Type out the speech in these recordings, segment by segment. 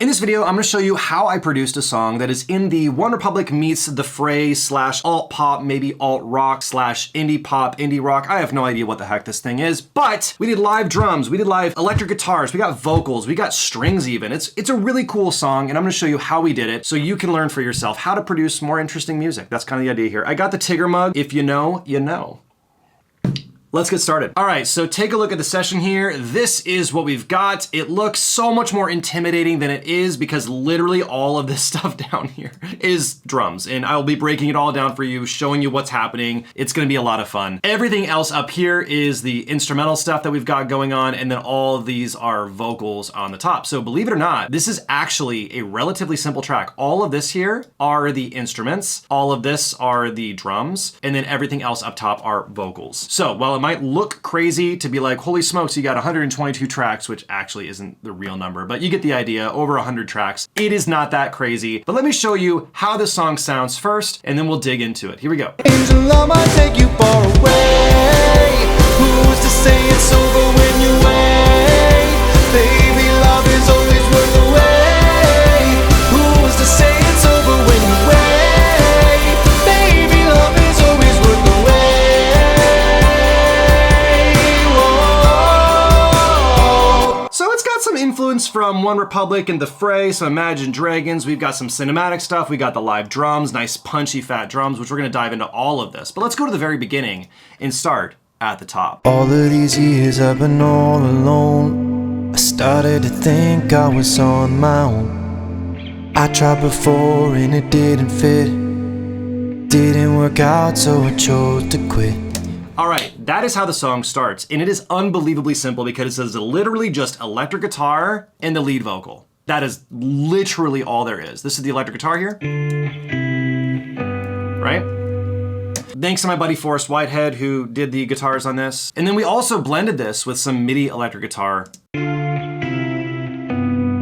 In this video, I'm gonna show you how I produced a song that is in the OneRepublic meets the Fray / alt pop, maybe alt rock / indie pop, indie rock. I have no idea what the heck this thing is, but we did live drums, we did live electric guitars, we got vocals, we got strings even. It's a really cool song, and I'm gonna show you how we did it so you can learn for yourself how to produce more interesting music. That's kind of the idea here. I got the Tigger mug. If you know, you know. Let's get started. All right, so take a look at the session here. This is what we've got. It looks so much more intimidating than it is because literally all of this stuff down here is drums, and I'll be breaking it all down for you, showing you what's happening. It's gonna be a lot of fun. Everything else up here is the instrumental stuff that we've got going on, and then all of these are vocals on the top. So believe it or not, this is actually a relatively simple track. All of this here are the instruments, all of this are the drums, and then everything else up top are vocals. So while it might look crazy to be like, holy smokes, you got 122 tracks, which actually isn't the real number, but you get the idea, over 100 tracks. It is not that crazy, but let me show you how this song sounds first, and then we'll dig into it. Here we go. Angel, love might take you far away. Who's to say it's over when you wait? Baby, love is always worth the wait. Who's to say it's over when you wait? Baby, love is always worth the wait. So it's got some influence from OneRepublic and the Fray, some Imagine Dragons. We've got some cinematic stuff. We got the live drums, nice punchy fat drums, which we're gonna dive into all of this. But let's go to the very beginning and start at the top. All of these years I've been all alone. I started to think I was on my own. I tried before and it didn't fit. Didn't work out, so I chose to quit. All right, that is how the song starts, and it is unbelievably simple because it is literally just electric guitar and the lead vocal. That is literally all there is. This is the electric guitar here, right? Thanks to my buddy Forrest Whitehead who did the guitars on this. And then we also blended this with some MIDI electric guitar,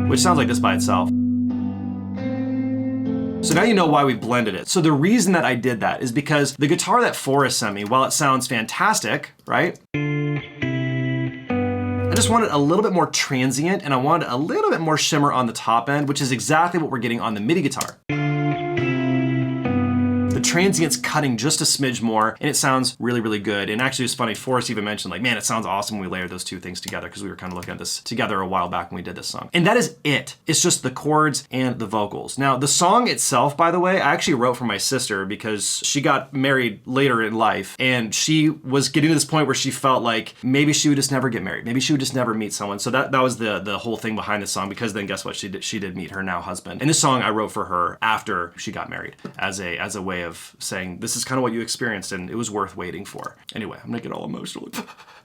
which sounds like this by itself. So now you know why we blended it. So the reason that I did that is because the guitar that Forrest sent me, while it sounds fantastic, right? I just wanted a little bit more transient, and I wanted a little bit more shimmer on the top end, which is exactly what we're getting on the MIDI guitar. The transient's cutting just a smidge more, and it sounds really, really good. And actually, it's funny, Forrest even mentioned, like, man, it sounds awesome when we layered those two things together, because we were kind of looking at this together a while back when we did this song. And that is it. It's just the chords and the vocals. Now, the song itself, by the way, I actually wrote for my sister because she got married later in life, and she was getting to this point where she felt like maybe she would just never get married. Maybe she would just never meet someone. So that was the whole thing behind the song, because then guess what? She did meet her now husband. And this song I wrote for her after she got married as a way of saying this is kind of what you experienced and it was worth waiting for. Anyway, I'm gonna get all emotional.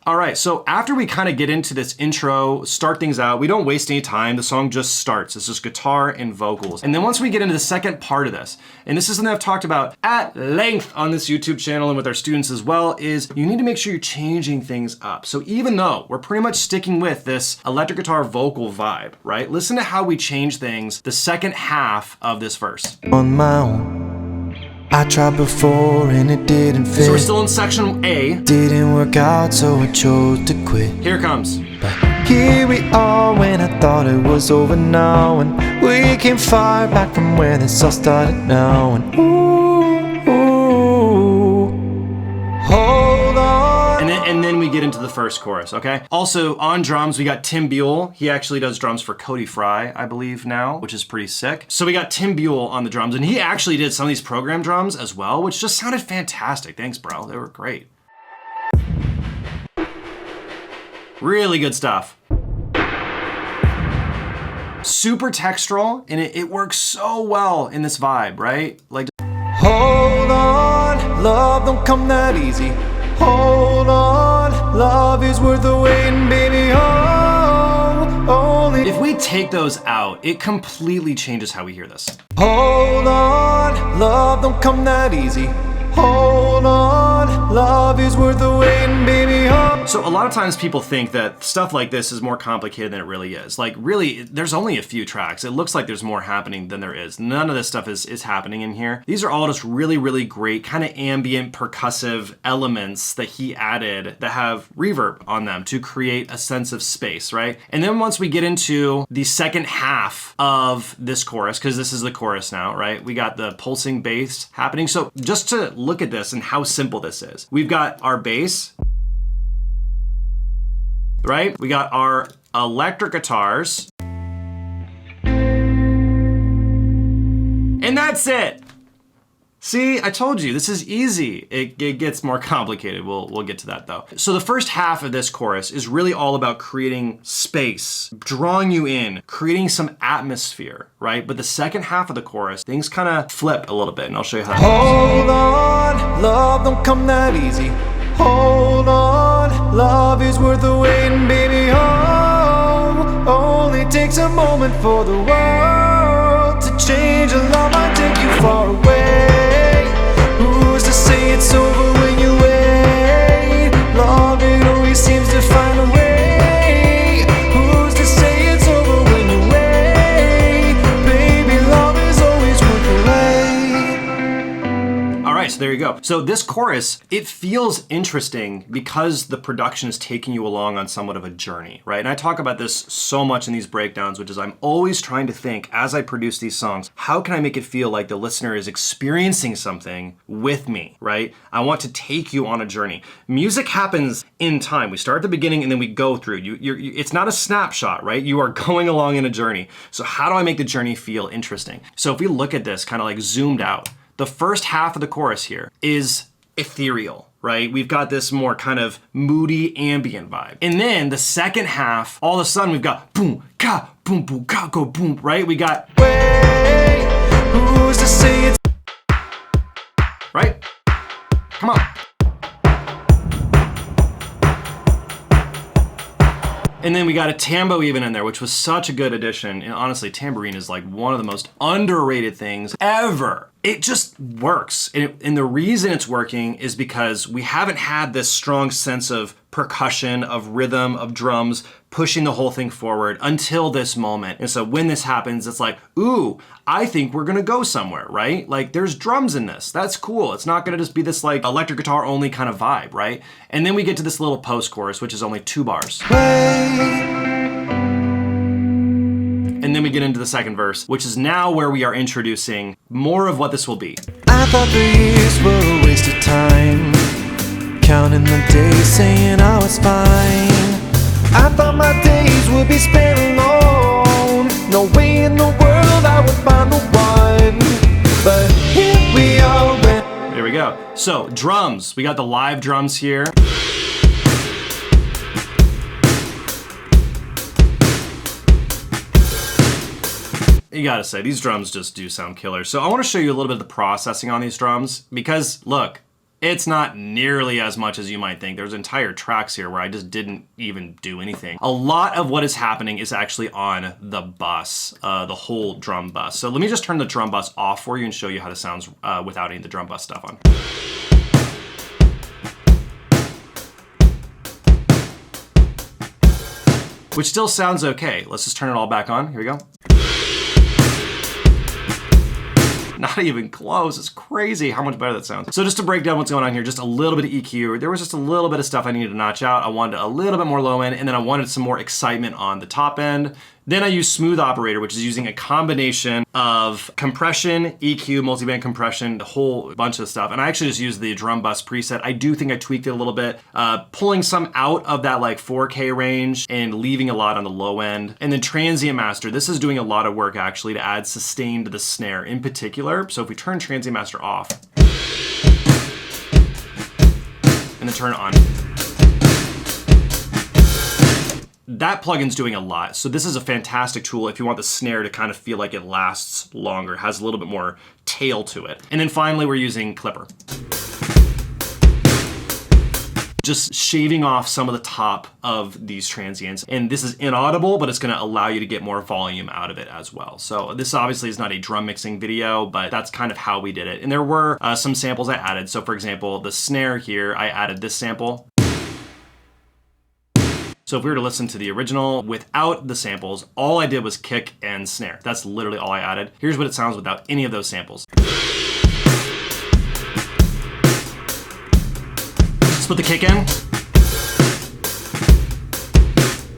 All right, so after we kind of get into this intro, start things out, we don't waste any time. The song just starts. It's just guitar and vocals. And then once we get into the second part of this, and this is something I've talked about at length on this YouTube channel and with our students as well, is you need to make sure you're changing things up. So even though we're pretty much sticking with this electric guitar vocal vibe, right? Listen to how we change things the second half of this verse. On my own, I tried before and it didn't fit. So we're still in section A. Didn't work out, so I chose to quit. Here it comes. But here we are when I thought it was over now, and we came far back from where this all started now. And ooh, hold on. And then we get into the first chorus, okay? Also, on drums, we got Tim Buell. He actually does drums for Fray, I believe now, which is pretty sick. So we got Tim Buell on the drums, and he actually did some of these program drums as well, which just sounded fantastic. Thanks, bro. They were great. Really good stuff. Super textural, and it works so well in this vibe, right? Like, hold on, love don't come that easy. Hold on, love is worth the waiting, baby. Oh, only if we take those out, it completely changes how we hear this. hold on, love don't come that easy. Hold on, love is worth the waiting, baby. Oh. So a lot of times people think that stuff like this is more complicated than it really is. Like really, there's only a few tracks. It looks like there's more happening than there is. None of this stuff is happening in here. These are all just really, really great kind of ambient percussive elements that he added that have reverb on them to create a sense of space, right? And then once we get into the second half of this chorus, because this is the chorus now, right? We got the pulsing bass happening. So just to look at this and how simple this is, we've got our bass, right? We got our electric guitars. And that's it. See, I told you, this is easy. It gets more complicated. We'll get to that though. So the first half of this chorus is really all about creating space, drawing you in, creating some atmosphere, right? But the second half of the chorus, things kind of flip a little bit, and I'll show you how. Hold on, love don't come that easy. Hold on, love is worth the waiting, baby. Oh, only takes a moment for the world to change. A love might take you far away. Who's to say it's over when you wait? Love, it always seems to find a way. Who's to say it's over when you wait? Baby, love is always worth the wait. All right, so there you go. So this chorus, it feels interesting because the production is taking you along on somewhat of a journey, right? And I talk about this so much in these breakdowns, which is I'm always trying to think as I produce these songs, how can I make it feel like the listener is experiencing something with me, right? I want to take you on a journey. Music happens in time. We start at the beginning and then we go through. It's not a snapshot, right? You are going along in a journey. So how do I make the journey feel interesting? So if we look at this kind of like zoomed out, the first half of the chorus here is ethereal, right? We've got this more kind of moody ambient vibe. And then the second half, all of a sudden we've got boom, ka, boom, boom, ka, go, boom, right? We got Wait, who's to say it's right? Come on. And then we got a tambo even in there, which was such a good addition. And honestly, tambourine is like one of the most underrated things ever. It just works. And the reason it's working is because we haven't had this strong sense of percussion, of rhythm, of drums, pushing the whole thing forward until this moment. And so when this happens, it's like, ooh, I think we're gonna go somewhere, right? Like there's drums in this, that's cool. It's not gonna just be this like electric guitar only kind of vibe, right? And then we get to this little post chorus, which is only 2 bars. And then we get into the second verse, which is now where we are introducing more of what this will be. I thought the years were a waste of time, counting the days saying I was fine. I thought my days would be spent alone, no way in the world I would find the one. But here we are. There we go. So drums, we got the live drums here. You gotta say, these drums just do sound killer. So I wanna show you a little bit of the processing on these drums because look, it's not nearly as much as you might think. There's entire tracks here where I just didn't even do anything. A lot of what is happening is actually on the bus, the whole drum bus. So let me just turn the drum bus off for you and show you how this sounds without any of the drum bus stuff on. Which still sounds okay. Let's just turn it all back on. Here we go. Not even close. It's crazy how much better that sounds. So just to break down what's going on here, just a little bit of EQ. There was just a little bit of stuff I needed to notch out. I wanted a little bit more low end, and then I wanted some more excitement on the top end. Then I use Smooth Operator, which is using a combination of compression, EQ, multiband compression, a whole bunch of stuff. And I actually just used the drum bus preset. I do think I tweaked it a little bit, pulling some out of that like 4K range and leaving a lot on the low end. And then Transient Master, this is doing a lot of work actually to add sustain to the snare in particular. So if we turn Transient Master off and then turn it on, that plugin's doing a lot. So this is a fantastic tool if you want the snare to kind of feel like it lasts longer, has a little bit more tail to it. And then finally, we're using Clipper. Just shaving off some of the top of these transients. And this is inaudible, but it's gonna allow you to get more volume out of it as well. So this obviously is not a drum mixing video, but that's kind of how we did it. And there were some samples I added. So for example, the snare here, I added this sample. So if we were to listen to the original without the samples, all I did was kick and snare. That's literally all I added. Here's what it sounds without any of those samples. Let's put the kick in.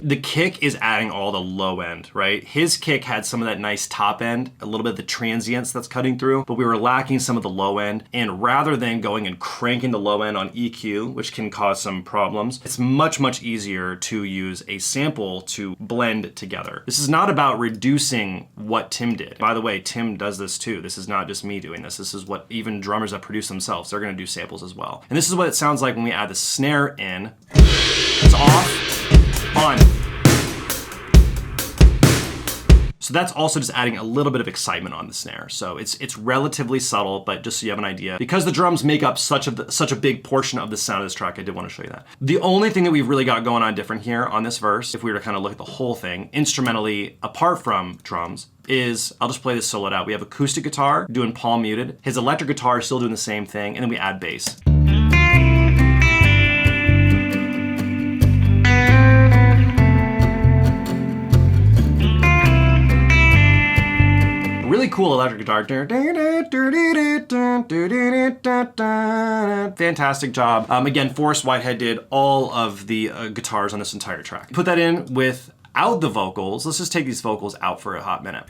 The kick is adding all the low end, right? His kick had some of that nice top end, a little bit of the transients that's cutting through, but we were lacking some of the low end. And rather than going and cranking the low end on EQ, which can cause some problems, it's much, much easier to use a sample to blend together. This is not about reducing what Tim did. By the way, Tim does this too. This is not just me doing this. This is what even drummers that produce themselves, they're gonna do samples as well. And this is what it sounds like when we add the snare in. It's off, on. So that's also just adding a little bit of excitement on the snare. So it's relatively subtle, but just so you have an idea, because the drums make up such a big portion of the sound of this track, I did want to show you that. The only thing that we've really got going on different here on this verse, if we were to kind of look at the whole thing, instrumentally, apart from drums, is, I'll just play this soloed out. We have acoustic guitar doing palm muted, his electric guitar is still doing the same thing, and then we add bass. Really cool electric guitar. Fantastic job. Again, Forrest Whitehead did all of the guitars on this entire track. Put that in without the vocals. Let's just take these vocals out for a hot minute.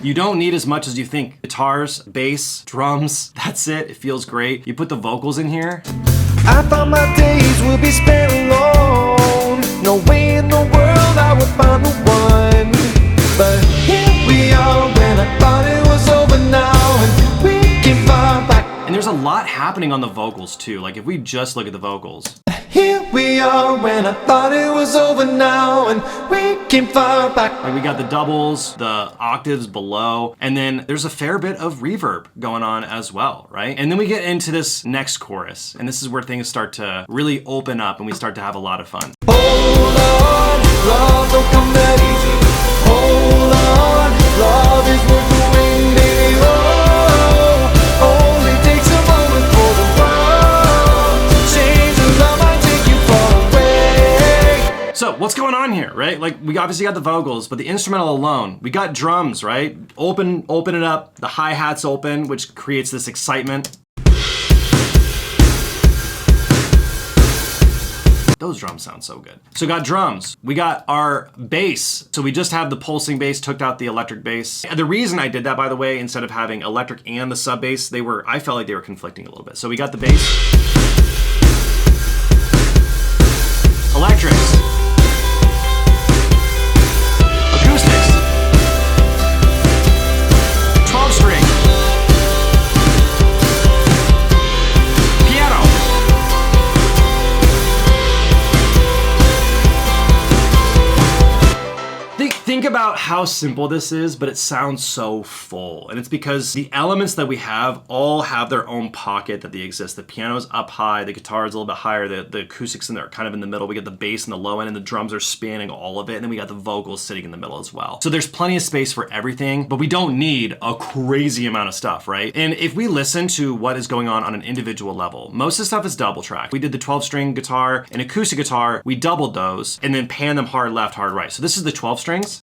You don't need as much as you think. Guitars, bass, drums, that's it. It feels great. You put the vocals in here. I thought my days would be spent alone. No way in the world I would find the one. But here we are when I thought it was over now, and we can far back. And there's a lot happening on the vocals too. Like if we just look at the vocals. Here we are when I thought it was over now, and we came far back. Like we got the doubles, the octaves below, and then there's a fair bit of reverb going on as well, right? And then we get into this next chorus, and this is where things start to really open up and we start to have a lot of fun. Hold on, love don't come that easy. Hold on, love is worth the wait, baby. Oh, only takes a moment for the world to change, and love might take you far away. So what's going on here, right? Like we obviously got the vocals, but the instrumental alone, we got drums, right? Open it up, the hi-hats open, which creates this excitement. Those drums sound so good. So we got drums, we got our bass. So we just have the pulsing bass, took out the electric bass. And the reason I did that, by the way, instead of having electric and the sub bass, I felt like they were conflicting a little bit. So we got the bass, electrics, acoustics, 12 string, piano. Think about how simple this is, but it sounds so full. And it's because the elements that we have all have their own pocket that they exist. The piano's up high, the guitar is a little bit higher, the acoustics in there are kind of in the middle. We get the bass in the low end, and the drums are spanning all of it. And then we got the vocals sitting in the middle as well. So there's plenty of space for everything, but we don't need a crazy amount of stuff, right? And if we listen to what is going on an individual level, most of the stuff is double track. We did the 12-string guitar and acoustic guitar, we doubled those, and then panned them hard left, hard right. So this is the 12 strings.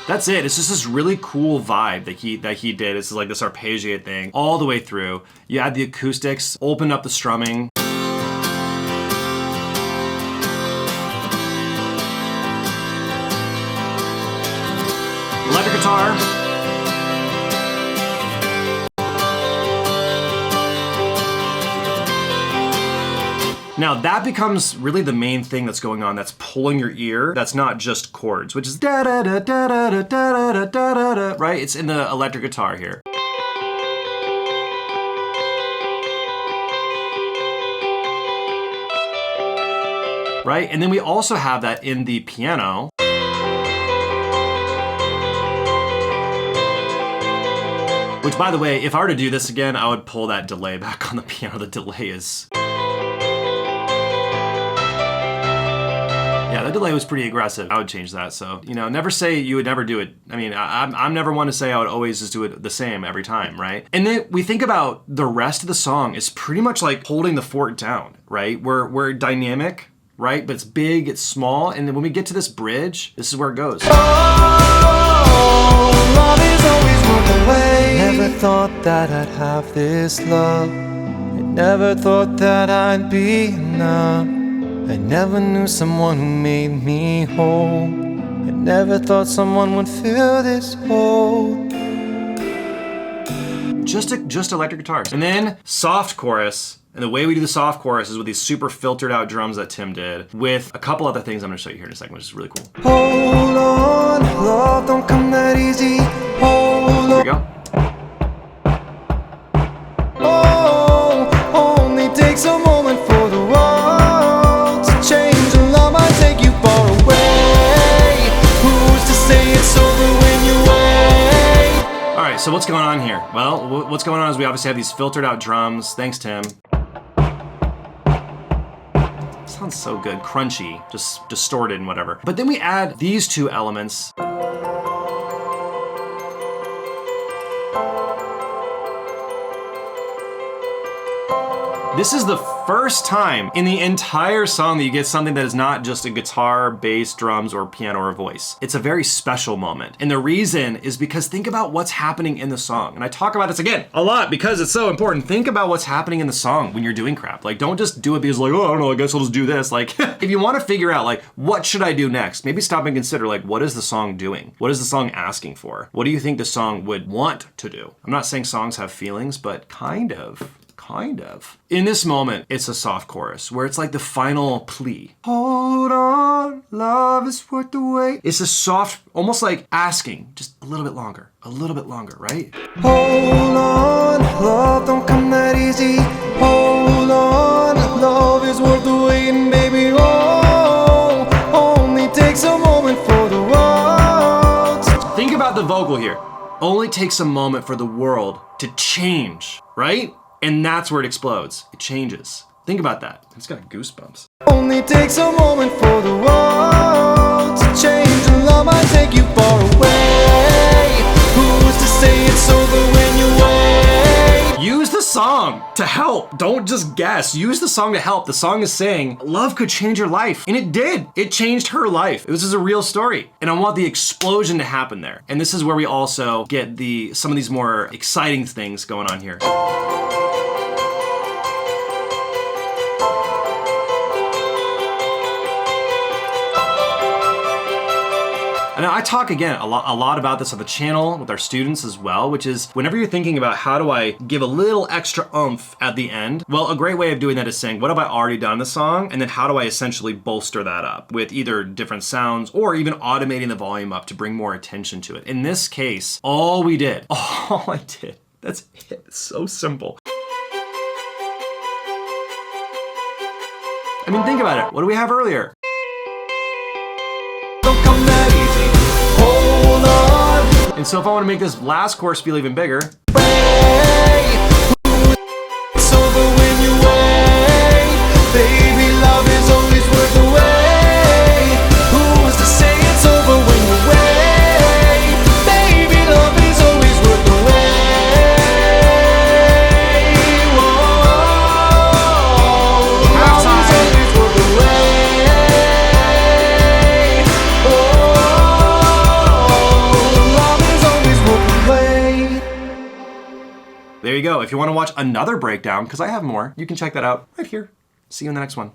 That's it. It's just this really cool vibe that he did. It's like this arpeggiate thing all the way through. You add the acoustics, open up the strumming. Electric guitar. Now that becomes really the main thing that's going on, that's pulling your ear. That's not just chords, which is da da da da da da da da da da, right? It's in the electric guitar here. Right? And then we also have that in the piano. Which, by the way, if I were to do this again, I would pull that delay back on the piano. The delay is... Yeah, the delay was pretty aggressive. I would change that. So, you know, never say you would never do it. I mean, I'm never one to say I would always just do it the same every time, right? And then we think about the rest of the song is pretty much like holding the fort down, right? We're dynamic, right? But it's big, it's small. And then when we get to this bridge, this is where it goes. Oh, love is always moved away. Never thought that I'd have this love. I never thought that I'd be enough. I never knew someone who made me whole. I never thought someone would fill this hole. Just electric guitars. And then soft chorus. And the way we do the soft chorus is with these super filtered out drums that Tim did with a couple other things I'm gonna show you here in a second, which is really cool. Hold on, love don't come that easy. Hold Here on. we go. Oh, only takes a moment for the world to change, and love might take you far away. Who's to say it's over when you wait? All right, so what's going on here? Well, what's going on is we obviously have these filtered out drums. Thanks, Tim. Sounds so good, crunchy, just distorted and whatever. But then we add these two elements. This is the first time in the entire song that you get something that is not just a guitar, bass, drums, or piano or voice. It's a very special moment. And the reason is because think about what's happening in the song. And I talk about this again a lot because it's so important. Think about what's happening in the song when you're doing crap. Like, don't just do it because like, oh, I don't know, I guess I'll just do this. Like, if you want to figure out like, what should I do next? Maybe stop and consider like, what is the song doing? What is the song asking for? What do you think the song would want to do? I'm not saying songs have feelings, but kind of. In this moment, it's a soft chorus where it's like the final plea. Hold on, love is worth the wait. It's a soft, almost like asking, just a little bit longer, right? Hold on, love don't come that easy. Hold on, love is worth the waiting, baby. Oh, only takes a moment for the world. Think about the vocal here. Only takes a moment for the world to change, right? And that's where it explodes. It changes. Think about that. It's got goosebumps. Only takes a moment for the world to change, and love might take you far away. Who's to say it's over when you wait? Use the song to help. Don't just guess. Use the song to help. The song is saying, love could change your life. And it did. It changed her life. This is a real story. And I want the explosion to happen there. And this is where we also get some of these more exciting things going on here. And I talk again a lot about this on the channel with our students as well, which is whenever you're thinking about how do I give a little extra oomph at the end, well, a great way of doing that is saying, what have I already done in the song? And then how do I essentially bolster that up with either different sounds or even automating the volume up to bring more attention to it. In this case, all I did, that's it. It's so simple. I mean, think about it. What do we have earlier? And so if I want to make this last chorus feel even bigger, It's over when you wait. Baby, love is always worth the wait. Who's to say it's over when you wait? Baby, love is always worth the wait. Whoa, love is always worth the wait. Love is always worth the wait. there you go. If you want to watch another breakdown, because I have more, you can check that out right here. See you in the next one.